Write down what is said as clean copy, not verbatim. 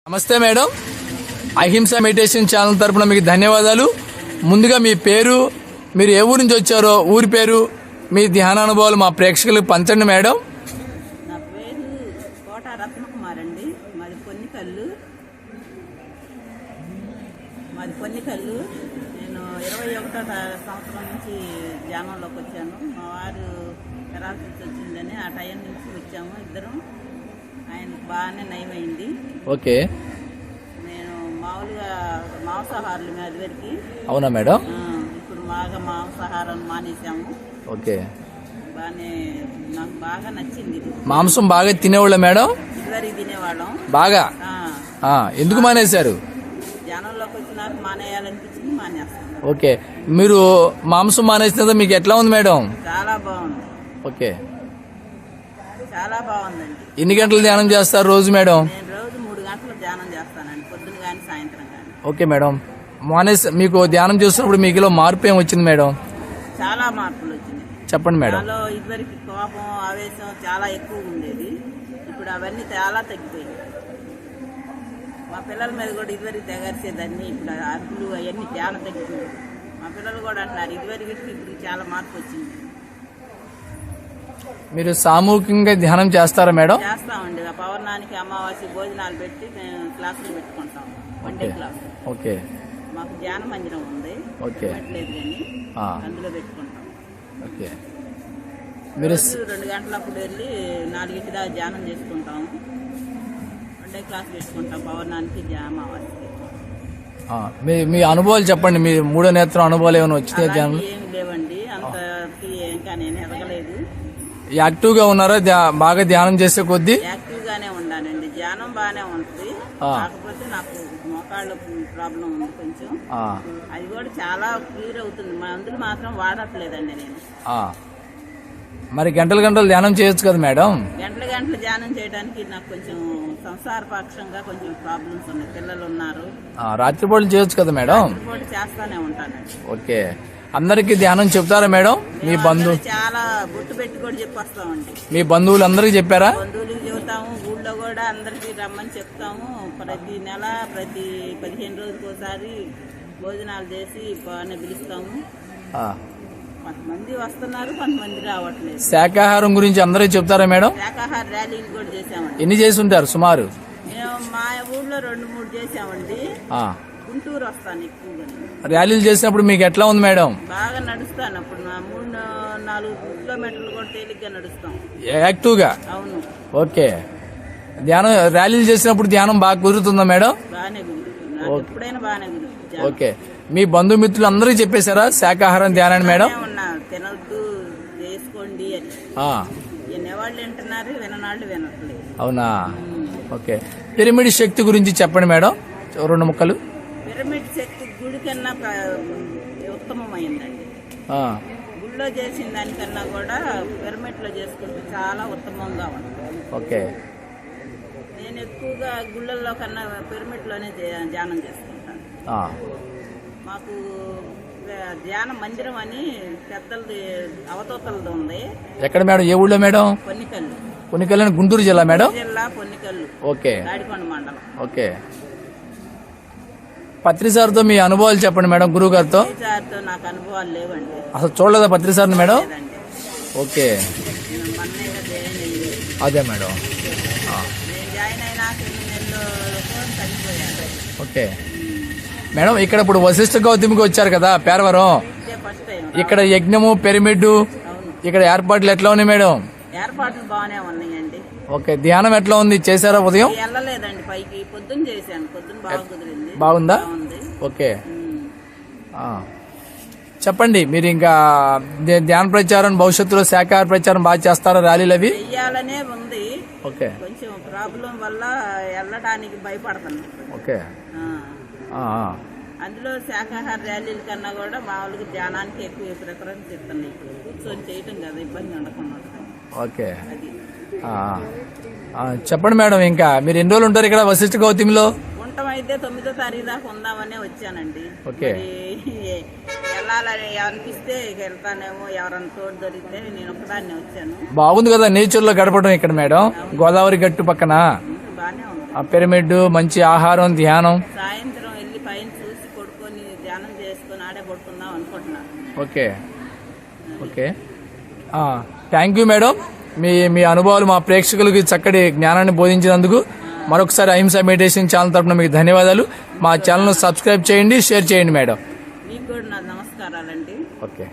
నమస్తే మేడం, అహింస meditation channel తరపున మీకు ధన్యవాదాలు. ముందుగా మీ పేరు, మీరు ఏ ఊరు నుంచి వచ్చారో ఊరి పేరు, మీ ధ్యానానుభవాలు మా ప్రేక్షకులకు పంచండి మేడం. నా పేరు కోట రత్నకుమార్ అండి. మాది పొన్నికల్లు. నేను 21వ సంవత్సరం నుంచి ధ్యానంలోకి వచ్చాను. మా వారు పెరాలసిస్ వచ్చిందని ఆ టైం నుంచి వచ్చాము ఇద్దరం. ఆయనకు బాగానే నయమైంది. ఓకే, నేను మామూలుగా మాంసాహారులు అది వరకు. అవునా మేడం? ఇప్పుడు బాగా మాంసాహారం మానేసాము. ఓకే, బాగానే నాకు బాగా నచ్చింది. మాంసం బాగా తినేవాళ్ళ మేడం? ఇదివరకు తినేవాళ్ళం బాగా. ఎందుకు మానేశారు? ధ్యానంలోకి వచ్చినాక మానేయాలనిపించింది, మానేస్తాను. ఓకే, మీరు మాంసం మానేసిన మీకు ఎట్లా ఉంది మేడం? చాలా బాగుంది. ఓకే, చాలా బాగుందండి. ఎన్ని గంటలు ధ్యానం చేస్తారు రోజు మేడం? నేను రోజు 3 గంటలు ధ్యానం చేస్తానండి, పొద్దున కానీ సాయంత్రం కానీ. ఓకే మేడం, మీకు ధ్యానం చేస్తున్నప్పుడు మీకులో మార్పు ఏం వచ్చింది మేడం? చాలా మార్పులు వచ్చినాయి. చెప్పండి మేడం. నాలో ఇదివరకు కోపం, ఆవేశం చాలా ఎక్కువ ఉండేది. ఇప్పుడు అవన్నీ చాలా తగ్గిపోయాయి. మా పిల్లల మీద కూడా ఇదివరకు తెగరిసేదాన్ని, ఇప్పుడు అరుపులు అవన్నీ చాలా తగ్గిపోయాయి. మా పిల్లలు కూడా అంటున్నారు ఇదివరకు ఇప్పుడు చాలా మార్పు వచ్చింది. మీరు సామూహికంగా ధ్యానం చేస్తారా మేడం? చేస్తామండి. పౌర్ణానికి, అమావాస్య భోజనాలు పెట్టి మేము క్లాసులు పెట్టుకుంటాం. One day class. ఓకే, మాకు ధ్యాన మందిరం ఉంది. ఓకే, లేదు కానీ అందులో పెట్టుకుంటాం. ఓకే, మీరు 2 గంటలప్పుడు వెళ్ళి 4 దాకా ధ్యానం చేసుకుంటాము. వన్ డే క్లాస్ పెట్టుకుంటాం పౌర్ణానికి, అమావాస్యకి. మీ అనుభవాలు చెప్పండి. మీ మూడో నేత్రం అనుభవాలు ఏమైనా వచ్చినాయి? ధ్యానం ఏమి లేవండి, అంతకి ఇంకా నేను ఎదగలేదు. యాక్టివ్ గా ఉన్నారా? బాగా ధ్యానం చేసే కొద్దీ యాక్టివ్ గానే ఉన్నానండి. ధ్యానం బాగానే ఉంటుంది, కాకపోతే నాకు మోకాళ్ళ ప్రాబ్లం ఉంది కొంచెం. అది కూడా చాలా క్లియర్ అవుతుంది. మందులు మాత్రం వాడట్లేదండి నేను. మరి గంటలు గంటలు ధ్యానం చేయొచ్చు కదా మేడం? గంటలు ధ్యానం చేయడానికి నాకు కొంచెం సంసార పక్షంగా కొంచెం ప్రాబ్లమ్స్ ఉన్నాయి. పిల్లలు ఉన్నారు. రాత్రిపూట చేయొచ్చు కదా మేడం? రాత్రిపూట చేస్తానే ఉంటానండి. ఓకే, అందరికి ధ్యానం చెప్తారా మేడం? మీ బంధువులు చాలా బొట్టు పెట్టి కూడా చెప్పొస్తామండి. మీ బంధువులు అందరికి చెప్పారా? బంధువులకు చెబుతాము, ఊళ్ళో కూడా అందరికి రమ్మని చెప్తాము. ప్రతి నెల, ప్రతి 15 రోజులకు ఒకసారి భోజనాలు చేసి బాగానే పిలుస్తాము. కొంతమంది వస్తున్నారు, కొంతమంది రావట్లేదు. శాకాహారం గురించి అందరికి చెప్తారా మేడం? శాకాహార ర్యాలీలు కూడా చేసామండి. ఎన్ని చేసి ఉంటారు సుమారు? మేము మా ఊళ్ళో 2-3 చేసామండి. గుంటూరు వస్తాను ఎక్కువగా. ర్యాలీలు చేసినప్పుడు మీకు ఎట్లా ఉంది మేడం? బాగా నడుస్తాను. అప్పుడు 3-4 కిలోమీటర్లు కూడా తేలిగ్గా నడుస్తాం. యాక్టివ్ గా? అవును. ఓకే, ధ్యానం ర్యాలీలు చేసినప్పుడు ధ్యానం బాగా కుదురుతుందా మేడం? బాగానే కుదురుతుంది, ఎప్పుడైనా బాగానే కుదురుతుంది. ఓకే, మీ బంధుమిత్రులు అందరికీ చెప్పేశారా శాకాహారం ధ్యానాన్ని మేడం? తినొద్దు, చేసుకోండి అని. వినేవాళ్ళు వింటున్నారు, విననాళ్ళు వినట్లేదు. అవునా? ఓకే, పిరమిడ్ శక్తి గురించి చెప్పండి మేడం, 2 ముక్కలు. పిరమిడ్ శక్తి గుడి కన్నా ఉత్తమమైందండి. గుడిలో చేసిన దానికన్నా కూడా పిరమిడ్ లో చేసుకుంటే చాలా ఉత్తమంగా ఉంటుంది. ఓకే, నేను ఎక్కువగా గుళ్ళల్లో కన్నా పిరమిడ్ లోనే ధ్యానం చేసుకుంటాను. మాకు ధ్యాన మందిరం అని పెద్దలది అవతోతలది ఉంది. ఎక్కడ మేడం? ఏ ఊళ్ళో మేడం? పొన్నికల్లు, గుంటూరు జిల్లా మేడం? జిల్లా పొన్నికల్లు. ఓకే, తాడికొండ మండలం. ఓకే, పత్రిసార్తో మీ అనుభవాలు చెప్పండి మేడం. గురువు గారితో నాకు అనుభవాలు లేవండి. అసలు చూడలేదా పత్రిసార్ని మేడం? ఓకే, అదే మేడం. జాయిన్ అయినాక 2 నెలలు చనిపోయాను. ఓకే మేడం, ఇక్కడ ఇప్పుడు వశిష్ఠ గౌతమికి వచ్చారు కదా పేరవరం, ఇక్కడ యజ్ఞము, పిరమిడ్, ఇక్కడ ఏర్పాట్లు ఎట్లా ఉన్నాయి మేడం? ఏర్పాట్లు బాగానే ఉన్నాయండి. ఓకే, ధ్యానం ఎట్లా ఉంది? చేశారా ఉదయం? వెళ్ళలేదండి పైకి, పొద్దున్న చేశాను. పొద్దున్న బాగా కుదిరింది. బాగుందా? ఓకే, చెప్పండి. మీరు ఇంకా ధ్యాన ప్రచారం, భవిష్యత్తులో శాఖాహార ప్రచారం బాగా చేస్తారా? ర్యాలీలు అవి చెయ్యాలనే ఉంది. ఓకే, కొంచెం ప్రాబ్లం వల్ల వెళ్ళడానికి భయపడతాను. ఓకే, అందులో శాఖాహార ర్యాలీల కన్నా కూడా మామూలుగా ధ్యానానికి ఎక్కువ ప్రిఫరెన్స్ ఇస్తున్నాయి. కూర్చొని చేయటం కదా, ఇబ్బంది ఉండకుండా. ఓకే, చెప్పండి మేడం. ఇంకా మీరు ఎన్ని రోజులు ఉంటారు ఇక్కడ వశిష్ఠ గౌతమిలో? ఉండమైతే 9వ తారీఖు దాకా ఉందామనే వచ్చానండి. ఓకే, వెళ్ళాలని అనిపిస్తే వెళ్తానేమో, ఎవరన్నా తోడు దొరికితే. నేను ఒకదాన్ని వచ్చాను. బాగుంది కదా నేచర్ లో గడపడం ఇక్కడ మేడం, గోదావరి గట్టు పక్కన. బాగానే ఉంది. పిరమిడ్, మంచి ఆహారం, ధ్యానం. సాయంత్రం వెళ్ళి పైన చూసి పడుకొని ధ్యానం చేసుకొని ఆడే పడుకుందాం అనుకుంటున్నాను. Okay okay, thank you madam. మీ అనుభవాలు మా ప్రేక్షకులకి చక్కటి జ్ఞానాన్ని బోధించినందుకు మరొకసారి అహింస మెడిటేషన్ ఛానల్ తరపున మీకు ధన్యవాదాలు. మా ఛానల్ను సబ్స్క్రైబ్ చేయండి, షేర్ చేయండి మేడం. మీకు కూడా నా నమస్కారాలండి. ఓకే.